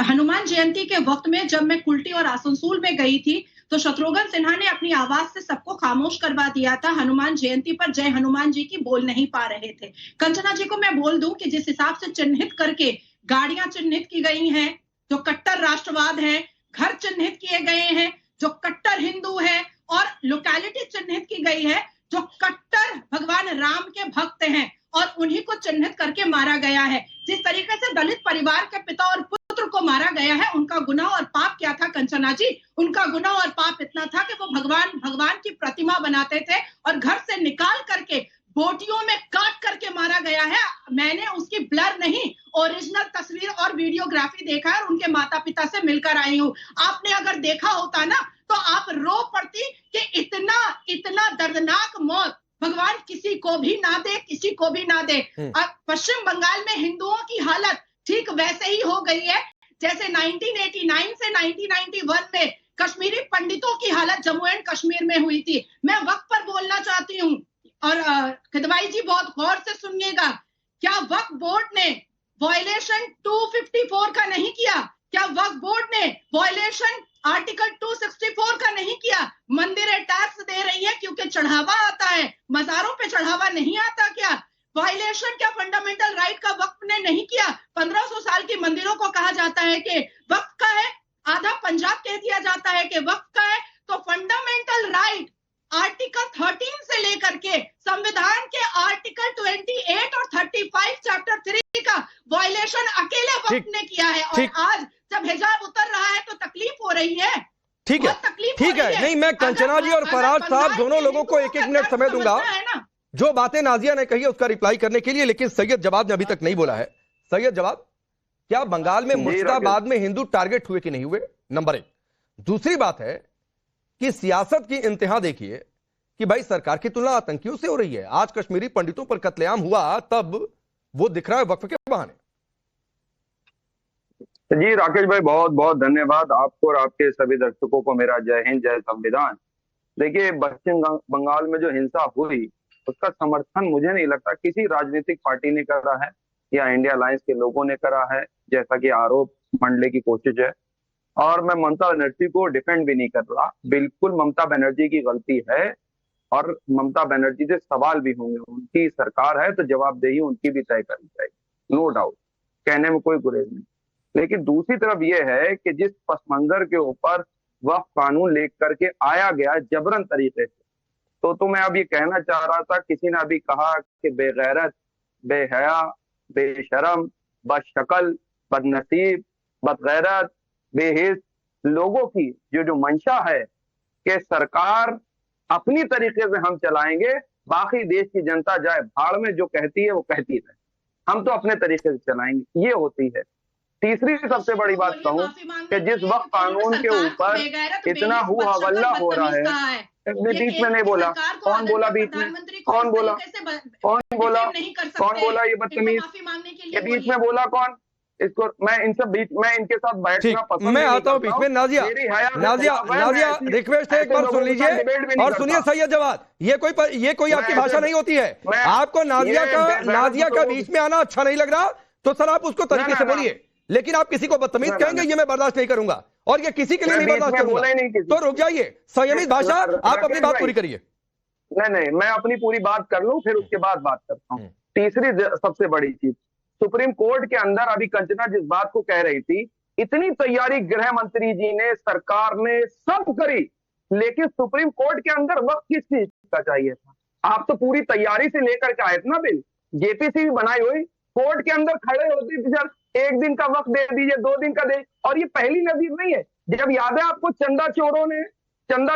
हनुमान जयंती के वक्त में जब मैं कुल्टी और आसनसोल में गई थी तो शत्रुघ्न सिन्हा ने अपनी आवाज से सबको खामोश करवा दिया था। हनुमान जयंती पर जय हनुमान जी की बोल नहीं पा रहे थे। कंचना जी को मैं बोल दूं कि जिस हिसाब से चिन्हित करके गाड़ियां चिन्हित की गई हैं, जो कट्टर राष्ट्रवाद है, घर चिन्हित किए गए हैं जो कट्टर हिंदू है, और लोकेलिटी चिन्हित की गई है जो कट्टर भगवान राम के भक्त हैं, और उन्हीं को चिन्हित करके मारा गया है। जिस तरीके से दलित परिवार के पिता और पुत्र को मारा गया है, उनका गुनाह और पाप क्या था कंचना जी? उनका गुनाह और पाप इतना था कि वो भगवान की प्रतिमा बनाते थे और घर से निकाल करके बोटियों में काट करके मारा गया है। मैंने उसकी ब्लर नहीं, ओरिजिनल तस्वीर और वीडियोग्राफी देखा है और उनके माता पिता से मिलकर आई हूँ। आपने अगर देखा होता ना तो आप रो पड़ती कि इतना दर्दनाक मौत भगवान किसी को भी ना दे, किसी को भी ना दे। अब पश्चिम बंगाल में हिंदुओं की हालत ठीक वैसे ही हो गई है जैसे 1989 से 1991 में कश्मीरी पंडितों की हालत जम्मू एंड कश्मीर में हुई थी। मैं वक्त पर बोलना चाहती हूँ और खिदवाई जी बहुत गौर से सुनिएगा। क्या वक्फ बोर्ड ने वायलेशन 254 का नहीं किया? क्या वक्फ बोर्ड ने वायलेशन आर्टिकल 264 का नहीं किया? मंदिरें टैक्स दे रही है क्योंकि चढ़ावा आता है, मजारों पे चढ़ावा नहीं आता क्या? वायलेशन क्या फंडामेंटल राइट का वक्फ ने नहीं किया? 1500 साल की मंदिरों को कहा जाता है कि वक्फ का है, आधा पंजाब कह दिया जाता है कि वक्फ का है। तो फंडामेंटल राइट आर्टिकल 13 से लेकर के संविधान के आर्टिकल 28 और 35 चैप्टर 3 का वायलेशन अकेले वक्त ने किया है। और आज जब हिजाब उतर रहा है तो तकलीफ हो रही है। ठीक है, ठीक है। नहीं, मैं कंचना जी और फराज साहब दोनों लोगों को एक एक मिनट समय दूंगा जो बातें नाजिया ने कही है उसका रिप्लाई करने के लिए, लेकिन सैयद जवाद ने अभी तक नहीं बोला है। सैयद जवाद, क्या बंगाल में मुर्शिदाबाद में हिंदू टारगेट हुए कि नहीं हुए? नंबर 1। दूसरी बात है कि सियासत की इंतहा देखिए कि भाई सरकार की तुलना आतंकियों से हो रही है। आज कश्मीरी पंडितों पर कत्लेआम हुआ तब वो दिख रहा है वक्फ के बहाने। जी राकेश भाई, बहुत बहुत धन्यवाद आपको और आपके सभी दर्शकों को मेरा जय हिंद जय संविधान। देखिए, पश्चिम बंगाल में जो हिंसा हुई उसका समर्थन मुझे नहीं लगता किसी राजनीतिक पार्टी ने करा है या इंडिया अलायंस के लोगों ने करा है, जैसा कि आरोप मंडले की कोशिश है। और मैं ममता बनर्जी को डिफेंड भी नहीं कर रहा, बिल्कुल ममता बनर्जी की गलती है और ममता बनर्जी से सवाल भी होंगे। उनकी सरकार है तो जवाबदेही उनकी भी तय करनी चाहिए, नो डाउट, कहने में कोई गुरेज नहीं। लेकिन दूसरी तरफ यह है कि जिस पस मंजर के ऊपर वक्फ कानून लेकर के आया गया जबरन तरीके से, तो मैं अब ये कहना चाह रहा था, किसी ने अभी कहा कि बेगैरत, बेहया, बेशरम, बदशक्ल, बदनसीब, बदगैरत, बेहिस लोगों की जो मंशा है कि सरकार अपनी तरीके से हम चलाएंगे, बाकी देश की जनता जाए भाड़ में, जो कहती है वो कहती रहे, हम तो अपने तरीके से चलाएंगे, ये होती है। तीसरी सबसे बड़ी बात कहूं कि जिस वक्त कानून के ऊपर इतना हुआ हल्ला हो रहा है, बीच में नहीं बोला, कौन बोला बीच में? कौन बोला? कौन बोला? कौन बोला ये बदतमीज? ये बीच में बोला कौन? इसको मैं इनसे बीच में इनके साथ बैठना पसंद मैं आता हूँ बीच में। नाजिया रिक्वेस्ट है, एक बार सुन लीजिए और सुनिए सैयद जवाद, ये कोई आपकी भाषा नहीं होती है। आपको नाजिया का बीच में आना अच्छा नहीं लग रहा तो सर आप उसको तरीके से बोलिए, लेकिन आप किसी को बदतमीज कहेंगे ये मैं बर्दाश्त नहीं करूंगा और ये किसी के लिए नहीं बर्दाश्त करूंगा। तो रुक जाइए, संयमित भाषा, आप अपनी बात पूरी करिए। नहीं, मैं अपनी पूरी बात कर लूं फिर उसके बाद बात करता हूँ। तीसरी सबसे बड़ी चीज, सुप्रीम कोर्ट के अंदर अभी कंचना जिस बात को कह रही थी, इतनी तैयारी गृह मंत्री जी ने, सरकार ने सब करी, लेकिन सुप्रीम कोर्ट के अंदर वक्त किस चीज का चाहिए था? आप तो पूरी तैयारी से लेकर के आए थे ना बिल, जेपीसी भी बनाई हुई, कोर्ट के अंदर खड़े होते थे, सर 1 दिन का वक्त दे दीजिए, 2 दिन का दे। और ये पहली नजीर नहीं है। जब याद है आपको, चंदा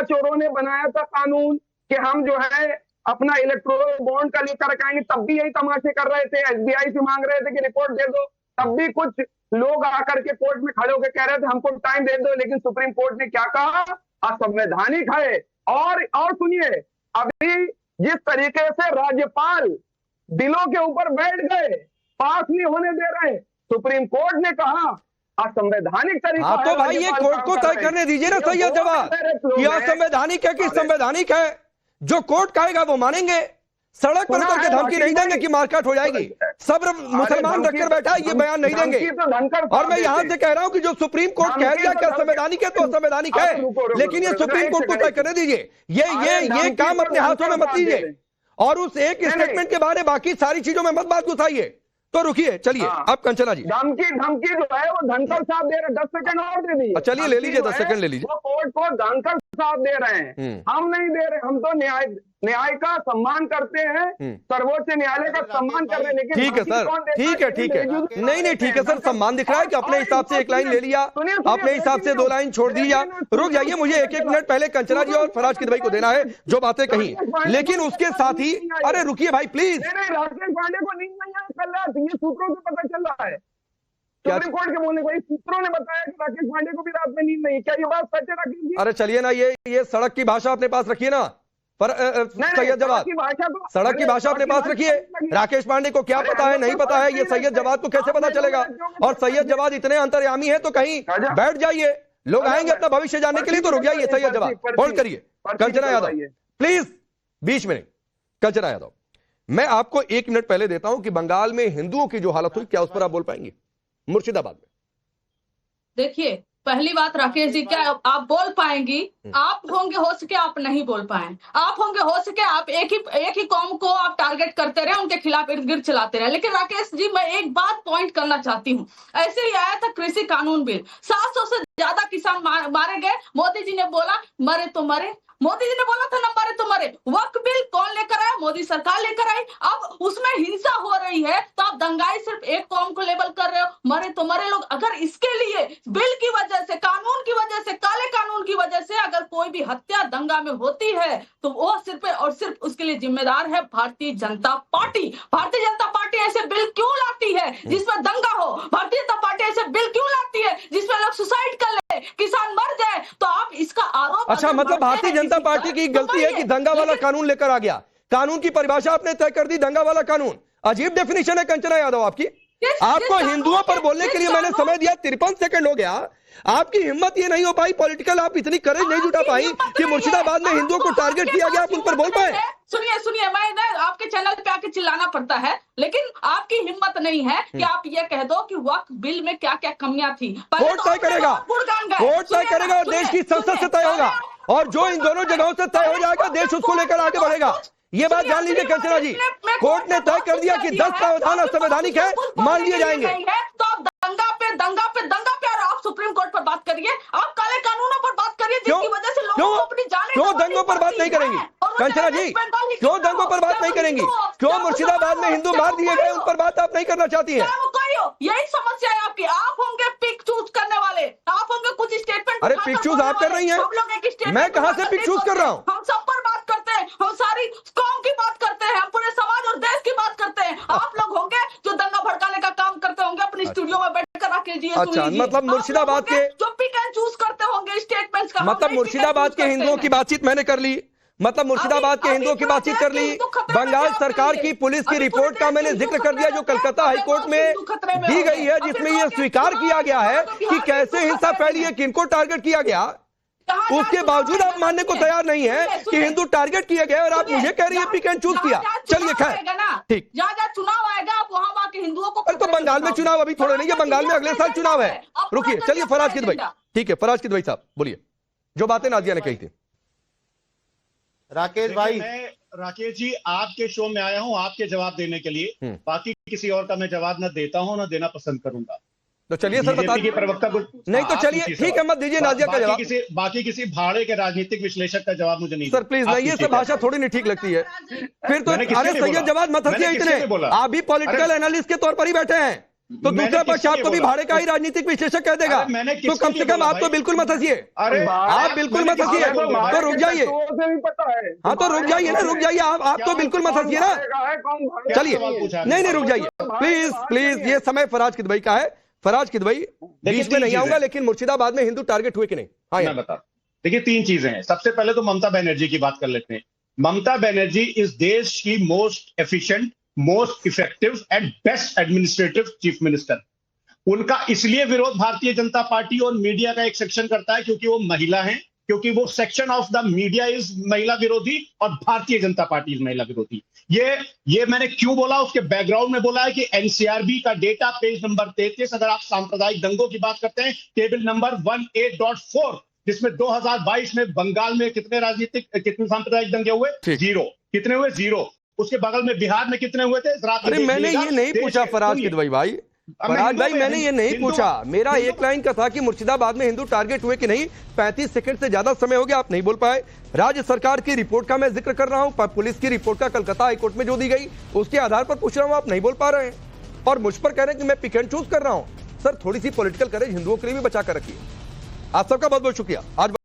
चोरों ने बनाया था कानून कि हम जो है अपना इलेक्ट्रोल बॉन्ड का लेकर आएंगे, तब भी यही तमाशे कर रहे थे, एसबीआई से मांग रहे थे कि रिपोर्ट दे दो, तब भी कुछ लोग आकर के कोर्ट में खड़े होकर कह रहे थे हमको टाइम दे दो, लेकिन सुप्रीम कोर्ट ने क्या कहा? असंवैधानिक है। और सुनिए, अभी जिस तरीके से राज्यपाल बिलों के ऊपर बैठ गए, पास नहीं होने दे रहे, सुप्रीम कोर्ट ने कहा असंवैधानिक तरीका। हाँ तो भाई ये कोर्ट को तय करने दीजिए ना सैयद जवाद, कि असंवैधानिक है कि संवैधानिक है। जो कोर्ट कहेगा वो मानेंगे। सड़क पर उतर के धमकी नहीं देंगे कि मारकाट हो जाएगी। सब्र मुसलमान रखकर बैठा है, ये बयान नहीं देंगे। और मैं यहां से कह रहा हूं कि जो सुप्रीम कोर्ट कह दिया कि असंवैधानिक है तो असंवैधानिक है, लेकिन ये सुप्रीम कोर्ट को तय करने दीजिए। ये काम अपने हाथों में मत लीजिए और उस एक स्टेटमेंट के बारे बाकी सारी चीजों में मत बात घुसाइए। तो रुकिए, चलिए अब कंचना जी। धमकी जो है वो धनखड़ साहब दे रहे, 10 सेकंड और दे दीजिए। चलिए ले लीजिए, 10 सेकंड ले लीजिए। वो कोर्ट को धनखड़ साहब दे रहे हैं, हम नहीं दे रहे। हम तो न्याय का सम्मान करते हैं, सर्वोच्च न्यायालय का सम्मान कर रहे हैं। लेकिन ठीक है सर, ठीक है नहीं ठीक है सर, सम्मान दिख रहा है कि अपने हिसाब से 1 लाइन ले लिया, अपने हिसाब से 2 लाइन छोड़ दिया। रुक जाइए, मुझे 1-1 मिनट पहले कंचना जी और फराज किदवई को देना है जो बातें कही, लेकिन उसके साथ ही अरे रुकिए भाई प्लीज। राकेश पांडे को नींद नहीं आ कल रात, ये सूत्रों से पता चल रहा है। सुप्रीम कोर्ट के बोलने को सूत्रों ने बताया कि राकेश पांडे को भी रात में नींद नहीं। क्या ये बात सच है राकेश जी? अरे चलिए ना, ये सड़क की भाषा अपने पास रखिए ना। पर सैयद जवाद, सड़क की भाषा अपने पास रखिए। राकेश पांडे को क्या पता है नहीं पता है, ये सैयद जवाद को कैसे पता चलेगा? और सैयद जवाद इतने अंतर्यामी है तो कहीं बैठ जाइए, लोग आएंगे अपना भविष्य जानने के लिए, तो रुक जाइए। सही है जवाब, होल्ड करिए। कंचना यादव प्लीज, बीच में नहीं। कंचना यादव, मैं आपको 1 मिनट पहले देता हूं कि बंगाल में हिंदुओं की जो हालत हुई, क्या उस पर आप बोल पाएंगे? मुर्शिदाबाद में देखिए, पहली बात राकेश जी, क्या आप बोल पाएंगी? आप होंगे हो सके आप नहीं बोल पाए, आप होंगे हो सके आप एक ही कौम को आप टारगेट करते रहे, उनके खिलाफ इर्द गिर्द चलाते रहे। लेकिन राकेश जी, मैं एक बात पॉइंट करना चाहती हूँ। ऐसे ही आया था कृषि कानून बिल, 700 से ज्यादा किसान मारे गए। मोदी जी ने बोला मरे तो मरे, मोदी जी ने बोला था ना मरे तो मरे। वक्फ बिल कौन लेकर आया? मोदी सरकार लेकर आई। अब उसमें हिंसा हो रही है तो आप दंगाई सिर्फ एक कौम को लेबल कर रहे हो, मरे तो मरे लोग। अगर इसके लिए बिल की वजह से, कानून की वजह से, काले कानून की वजह से अगर कोई भी हत्या दंगा में होती है तो वो सिर्फ और सिर्फ उसके लिए जिम्मेदार है भारतीय जनता पार्टी। भारतीय जनता पार्टी ऐसे बिल क्यों लाती है जिसमें दंगा हो? भारतीय जनता पार्टी ऐसे बिल क्यों लाती है जिसमें लोग सुसाइड कर ले, किसान मर जाए? तो आप इसका आरोप, अच्छा, मतलब भारतीय जनता पार्टी की गलती है कि दंगा वाला कानून लेकर आ गया। कानून की परिभाषा आपने तय कर दी, दंगा वाला कानून। अजीब डेफिनेशन है कंचना यादव आपकी। आपको हिंदुओं पर बोलने के लिए मैंने समय दिया, 53 सेकंड हो गया। आपकी हिम्मत ये नहीं हो पाई, पॉलिटिकल आप इतनी करेज नहीं जुटा पाई कि मुर्शिदाबाद में हिंदुओं को टारगेट किया गया, आप उन पर बोल पाए। सुनिए, मैं ना आपके चैनल पे आके चिल्लाना पड़ता है, लेकिन आपकी हिम्मत नहीं है कि आप ये कह दो कि वक्फ बिल में क्या क्या कमियां थी। कोर्ट तय करेगा, कोर्ट तय करेगा और देश की संसद से तय होगा, और जो इन दोनों जगहों से तय हो जाएगा देश उसको लेकर आगे बढ़ेगा। ये बात जान लीजिए कंचना जी, कोर्ट ने तय कर दिया कि 10 प्रावधान असंवैधानिक है, मान लिए जाएंगे। तो आप दंगा पे और आप सुप्रीम कोर्ट पर बात करिए, आप काले कानूनों पर बात करिए, जिसकी वजह से लोगों को अपनी जाने क्यों दंगों पर बात नहीं करेंगी कंचना जी? क्यों दंगों पर बात नहीं करेंगी? क्यों मुर्शिदाबाद में हिंदू मार दिए गए उन पर बात आप नहीं करना चाहती है? यही समस्या है आपकी। आप होंगे पिक चूज करने वाले, आप होंगे कुछ स्टेटमेंट। अरे पिक चूज आप कर रही हैं, मैं कहां से पिक चूज कर रहा हूं? हम सब पर बात करते हैं, हम सारी कौम की बात करते हैं, हम पूरे समाज और देश की बात करते हैं। आप लोग होंगे जो दंगा भड़काने का काम करते होंगे अपनी स्टूडियो में बैठकर आके जी। अच्छा, मतलब मुर्शिदाबाद के जो पिक एंड चूज करते होंगे स्टेटमेंट्स का, मतलब मुर्शिदाबाद के हिंदुओं की बातचीत मैंने कर ली, मतलब मुर्शिदाबाद के हिंदुओं की बातचीत कर ली। बंगाल सरकार की पुलिस की रिपोर्ट का मैंने जिक्र कर दिया जो कलकत्ता हाईकोर्ट में दी गई है, जिसमें यह स्वीकार किया गया है कि कैसे हिंसा फैली है, किनको टारगेट किया गया। उसके बावजूद आप मानने को तैयार नहीं है कि हिंदू टारगेट किए गए, और आप मुझे कह रही है पिक एंड चूज किया। चलिए खैर, ठीक, जहाँ चुनाव आएगा आप वहाँ के हिंदुओं को। तो बंगाल में चुनाव अभी थोड़े नहीं है, बंगाल में अगले साल चुनाव है। रुकिए, चलिए फराज किदवई, ठीक है फराज किदवई साहब बोलिए जो बातें नादिया ने कही थी। राकेश भाई, राकेश जी, आपके शो में आया हूं आपके जवाब देने के लिए, बाकी किसी और का मैं जवाब न देता हूं ना देना पसंद करूंगा। तो चलिए सर बता दीजिए प्रवक्ता को। नहीं तो चलिए ठीक है, मत दीजिए नादिया का जवाब। बाकी किसी भाड़े के राजनीतिक विश्लेषक का जवाब मुझे नहीं सर प्लीज नहीं, ये सब भाषा थोड़ी नहीं ठीक लगती है फिर तो। अरे सैयद जवाद मत हंसिए इतने, आप भी पॉलिटिकल एनालिस्ट के तौर पर ही बैठे हैं, तो दूसरा पक्ष आपको भी भाड़े का ही राजनीतिक विश्लेषक कह देगा, तो कम से कम आप तो बिल्कुल मत हंसिए। आप बिल्कुल मत हंसिए, तो रुक जाइए। हाँ तो रुक जाइए ना, रुक जाइए, आप तो बिल्कुल मत हंसिए ना। चलिए नहीं रुक जाइए प्लीज प्लीज। ये समय फराज किदवई का है। फराज किदवई, बीच में नहीं आऊंगा, लेकिन मुर्शिदाबाद में हिंदू टारगेट हुए कि नहीं? हाँ मैं बता, देखिए 3 चीजें हैं। सबसे पहले तो ममता बनर्जी की बात कर लेते हैं। ममता बनर्जी इस देश की most efficient, most effective and best administrative chief minister. उनका इसलिए विरोध भारतीय जनता पार्टी और मीडिया का एक सेक्शन करता है क्योंकि वो महिला हैं, क्योंकि वो section of the media is महिला विरोधी और भारतीय जनता पार्टी इज महिला विरोधी। ये मैंने क्यों बोला, उसके बैकग्राउंड में बोला है कि एनसीआरबी का डेटा पेज नंबर 33, अगर आप सांप्रदायिक दंगों की बात करते हैं, टेबल नंबर 18.4, जिसमें 2022 में बंगाल में कितने सांप्रदायिक दंगे हुए? 0। कितने हुए? 0। उसके बगल में बिहार में कितने हुए थे? अरे मैंने ये नहीं पूछा फराज किदवई भाई, फराज भाई मैंने ये नहीं पूछा। मेरा एक लाइन का था कि मुर्शिदाबाद में हिंदू टारगेट हुए कि नहीं। 35 सेकंड से ज्यादा समय हो गया, आप नहीं बोल पाए। राज्य सरकार की रिपोर्ट का मैं जिक्र कर रहा हूं, पुलिस की रिपोर्ट का कलकत्ता हाईकोर्ट में जो दी गई उसके आधार पर पूछ रहा हूं, आप नहीं बोल पा रहे हैं और मुझ पर कह रहे हैं कि मैं पिक एंड चूज कर रहा हूं। सर थोड़ी सी पॉलिटिकल करेज हिंदुओं के लिए भी बचा कर रखिए। आप सबका बहुत बहुत शुक्रिया। आज